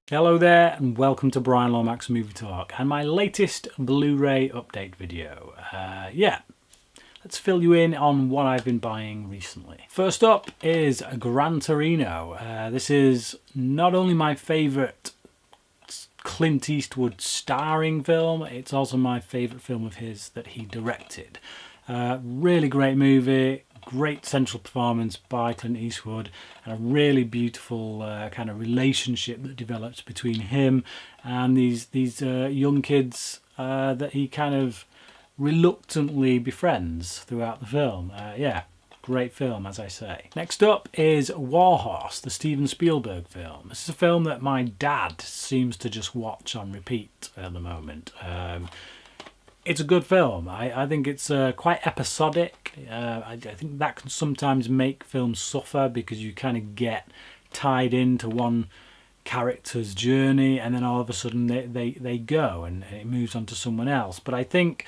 Hello there and welcome to Brian Lomax Movie Talk and my latest Blu-ray update video. Let's fill you in on what I've been buying recently. First up is Gran Torino. This is not only my favourite Clint Eastwood starring film, it's also my favourite film of his that he directed. Really great movie. Great central performance by Clint Eastwood and a really beautiful kind of relationship that develops between him and these young kids that he kind of reluctantly befriends throughout the film. Great film, as I say. Next up is Warhorse, the Steven Spielberg film. This is a film that my dad seems to just watch on repeat at the moment. It's a good film. I think it's quite episodic. I think that can sometimes make films suffer because you kind of get tied into one character's journey and then all of a sudden they go and it moves on to someone else. But I think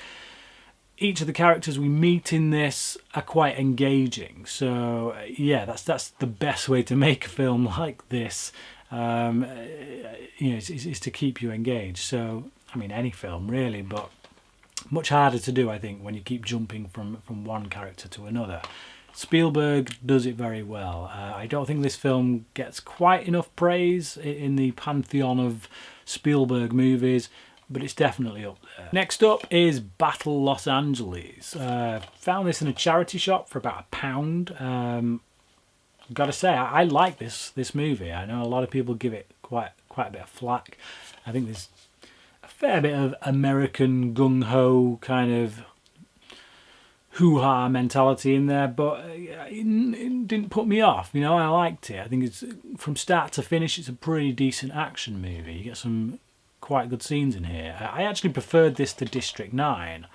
each of the characters we meet in this are quite engaging. So yeah, that's the best way to make a film like this. Is to keep you engaged. So I mean, any film really, but much harder to do, I think, when you keep jumping from one character to another. Spielberg does it very well. I don't think this film gets quite enough praise in the pantheon of Spielberg movies, but it's definitely up there. Next up is Battle Los Angeles. Found this in a charity shop for about £1. Gotta say, I like this movie. I know a lot of people give it quite a bit of flack. I think there's fair bit of American gung-ho kind of hoo-ha mentality in there, but it didn't put me off. You know, I liked it. I think it's from start to finish, it's a pretty decent action movie. You get some quite good scenes in here. I actually preferred this to District 9.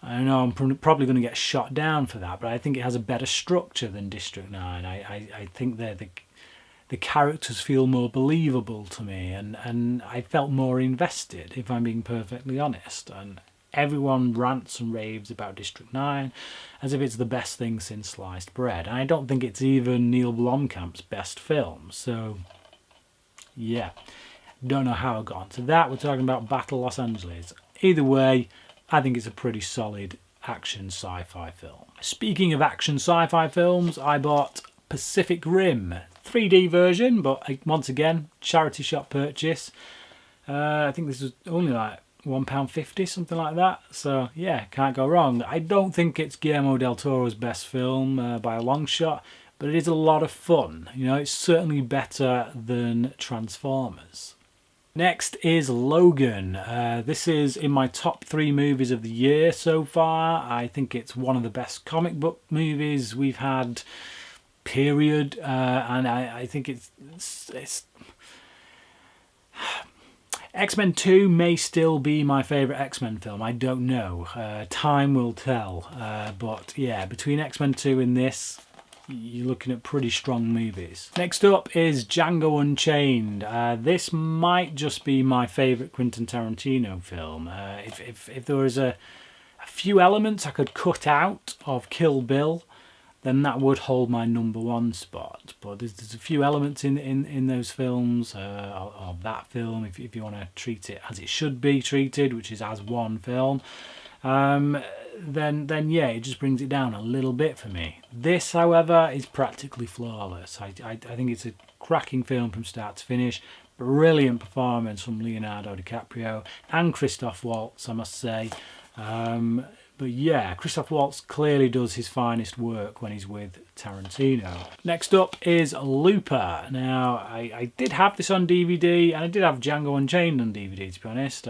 I know I'm probably going to get shot down for that, but I think it has a better structure than District 9. I think the characters feel more believable to me and I felt more invested, if I'm being perfectly honest. And everyone rants and raves about District 9 as if it's the best thing since sliced bread. And I don't think it's even Neil Blomkamp's best film. So, yeah, don't know how I got onto that. We're talking about Battle Los Angeles. Either way, I think it's a pretty solid action sci-fi film. Speaking of action sci-fi films, I bought Pacific Rim 3D version, but once again, charity shop purchase. I think this was only like £1.50, something like that. So yeah, can't go wrong. I don't think it's Guillermo del Toro's best film by a long shot, but it is a lot of fun. You know, it's certainly better than Transformers. Next is Logan. This is in my top 3 movies of the year so far. I think it's one of the best comic book movies we've had, period. And I think it's X-Men 2 may still be my favourite X-Men film. I don't know. Time will tell. But yeah, between X-Men 2 and this, you're looking at pretty strong movies. Next up is Django Unchained. This might just be my favourite Quentin Tarantino film. If there was a few elements I could cut out of Kill Bill, then that would hold my #1 spot. But there's a few elements in those films, of that film, if you want to treat it as it should be treated, which is as one film, then yeah, it just brings it down a little bit for me. This, however, is practically flawless. I think it's a cracking film from start to finish. Brilliant performance from Leonardo DiCaprio and Christoph Waltz, I must say. But yeah, Christoph Waltz clearly does his finest work when he's with Tarantino. Next up is Looper. Now, I did have this on DVD, and I did have Django Unchained on DVD, to be honest.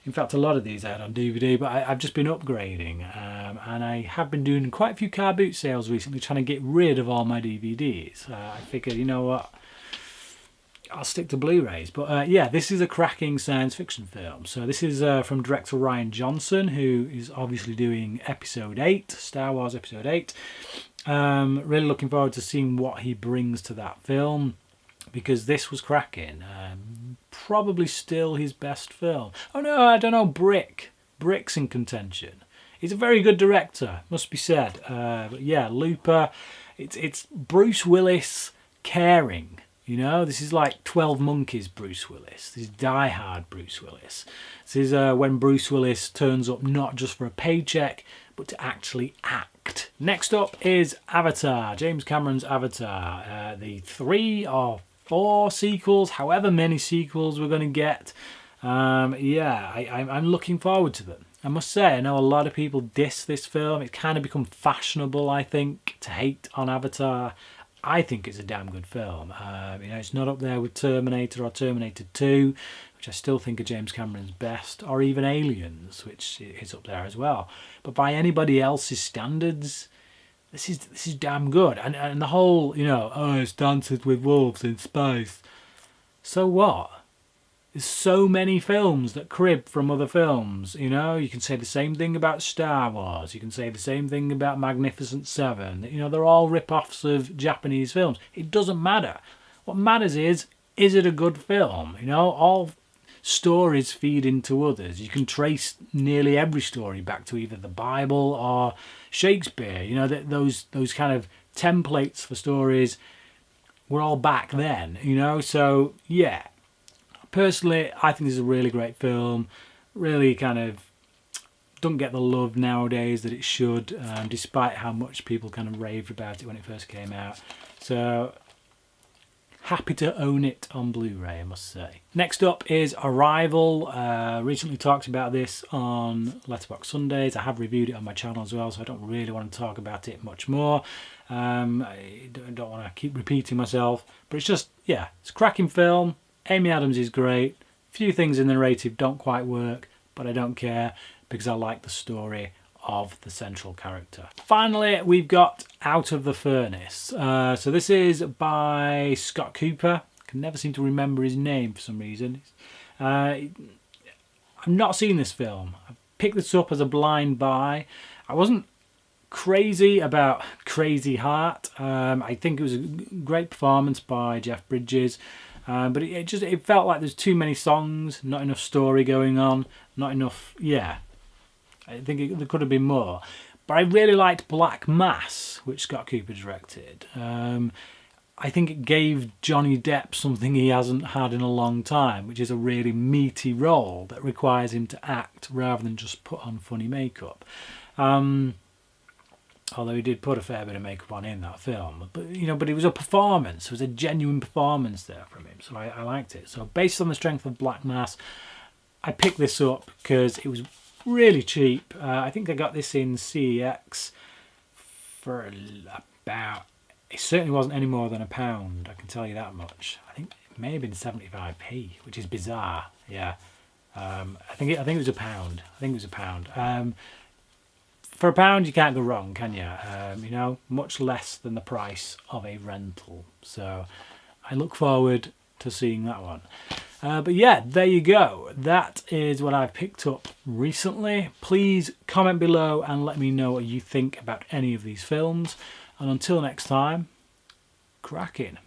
In fact, a lot of these I had on DVD, but I've just been upgrading. And I have been doing quite a few car boot sales recently, trying to get rid of all my DVDs. I figured, you know what, I'll stick to Blu-rays. But yeah, this is a cracking science fiction film. So this is from director Rian Johnson, who is obviously doing Episode 8, Star Wars Episode 8. Really looking forward to seeing what he brings to that film, because this was cracking. Probably still his best film. Oh no, I don't know, Brick's in contention. He's a very good director, must be said. But yeah, Looper, it's Bruce Willis caring You know, this is like 12 Monkeys Bruce Willis. This is Die Hard Bruce Willis. This is when Bruce Willis turns up not just for a paycheck, but to actually act. Next up is Avatar, James Cameron's Avatar. The 3 or 4 sequels, however many sequels we're going to get. I'm looking forward to them. I must say, I know a lot of people diss this film. It's kind of become fashionable, I think, to hate on Avatar. I think it's a damn good film. It's not up there with Terminator or Terminator 2, which I still think are James Cameron's best, or even Aliens, which is up there as well. But by anybody else's standards, this is damn good. And the whole, it's Dances with Wolves in space. So what? There's so many films that crib from other films, You can say the same thing about Star Wars. You can say the same thing about Magnificent Seven. They're all rip-offs of Japanese films. It doesn't matter. What matters is it a good film? All stories feed into others. You can trace nearly every story back to either the Bible or Shakespeare. Those kind of templates for stories were all back then, So, yeah. Personally, I think this is a really great film. Really kind of don't get the love nowadays that it should, despite how much people kind of raved about it when it first came out. So, happy to own it on Blu Ray, I must say. Next up is Arrival. Recently talked about this on Letterboxd Sundays. I have reviewed it on my channel as well, so I don't really want to talk about it much more. I don't want to keep repeating myself. But it's just, it's a cracking film. Amy Adams is great. A few things in the narrative don't quite work, but I don't care because I like the story of the central character. Finally, we've got Out of the Furnace. So this is by Scott Cooper. I can never seem to remember his name for some reason. I've not seen this film. I picked this up as a blind buy. I wasn't crazy about Crazy Heart. I think it was a great performance by Jeff Bridges. But it felt like there's too many songs, not enough story going on, not enough, I think there could have been more. But I really liked Black Mass, which Scott Cooper directed. I think it gave Johnny Depp something he hasn't had in a long time, which is a really meaty role that requires him to act rather than just put on funny makeup. Although he did put a fair bit of makeup on in that film. But it was a performance. It was a genuine performance there from him. So I liked it. So based on the strength of Black Mass, I picked this up because it was really cheap. I think I got this in CEX for about... It certainly wasn't any more than £1, I can tell you that much. I think it may have been 75p, which is bizarre. Yeah. I think it was £1. I think it was £1. For £1, you can't go wrong, can you? Much less than the price of a rental. So I look forward to seeing that one. But yeah, there you go. That is what I've picked up recently. Please comment below and let me know what you think about any of these films. And until next time, cracking.